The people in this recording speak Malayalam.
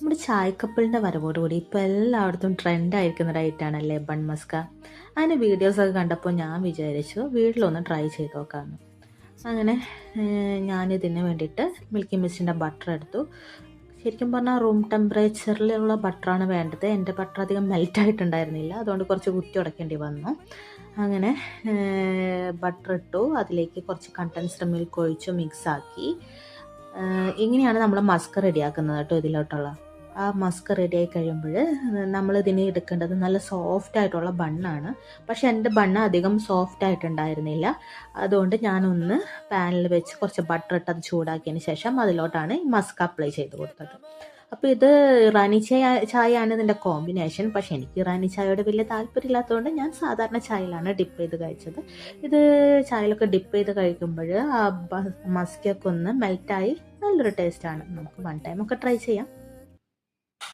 നമ്മുടെ ചായക്കപ്പലിൻ്റെ വരവോടുകൂടി ഇപ്പോൾ എല്ലായിടത്തും ട്രെൻഡായിരിക്കുന്ന ഡയറ്റാണല്ലേ ബൺ മസ്ക. അതിൻ്റെ വീഡിയോസൊക്കെ കണ്ടപ്പോൾ ഞാൻ വിചാരിച്ചു വീട്ടിലൊന്ന് ട്രൈ ചെയ്ത് നോക്കാമെന്ന്. അങ്ങനെ ഞാനിതിന് വേണ്ടിയിട്ട് മിൽക്കി മിസ്റ്റിൻ്റെ ബട്ടർ എടുത്തു. ശരിക്കും പറഞ്ഞാൽ റൂം ടെമ്പറേച്ചറിലുള്ള ബട്ടറാണ് വേണ്ടത്. എൻ്റെ ബട്ടർ അധികം മെൽറ്റായിട്ടുണ്ടായിരുന്നില്ല, അതുകൊണ്ട് കുറച്ച് കുത്തി ഉടയ്ക്കേണ്ടി വന്നു. അങ്ങനെ ബട്ടർ ഇട്ടു, അതിലേക്ക് കുറച്ച് കണ്ടൻസ്ഡ് മിൽക്ക് ഒഴിച്ചു മിക്സാക്കി. ഇങ്ങനെയാണ് നമ്മൾ മസ്ക് റെഡിയാക്കുന്നത് കേട്ടോ. ഇതിലോട്ടുള്ള ആ മസ്ക് റെഡിയായി കഴിയുമ്പോൾ നമ്മളിതിന് എടുക്കേണ്ടത് നല്ല സോഫ്റ്റ് ആയിട്ടുള്ള ബണ്ണാണ്. പക്ഷെ എൻ്റെ ബണ്ണ് അധികം സോഫ്റ്റ് ആയിട്ടുണ്ടായിരുന്നില്ല, അതുകൊണ്ട് ഞാനൊന്ന് പാനിൽ വെച്ച് കുറച്ച് ബട്ടർ ഇട്ട് അത് ചൂടാക്കിയതിന് ശേഷം അതിലോട്ടാണ് ഈ മസ്ക് അപ്ലൈ ചെയ്ത് കൊടുത്തത്. അപ്പോൾ ഇത് ഇറാനി ചായയാണ് ഇതിൻ്റെ കോമ്പിനേഷൻ. പക്ഷെ എനിക്ക് ഇറാനി ചായയോട് വലിയ താല്പര്യമില്ലാത്തതുകൊണ്ട് ഞാൻ സാധാരണ ചായയിലാണ് ഡിപ്പ് ചെയ്ത് കഴിച്ചത്. ഇത് ചായയിലൊക്കെ ഡിപ്പ് ചെയ്ത് കഴിക്കുമ്പോൾ ആ മസ്കൊക്കെ ഒന്ന് മെൽറ്റായി നല്ലൊരു ടേസ്റ്റാണ്. നമുക്ക് വൺ ടൈം ഒക്കെ ട്രൈ ചെയ്യാം.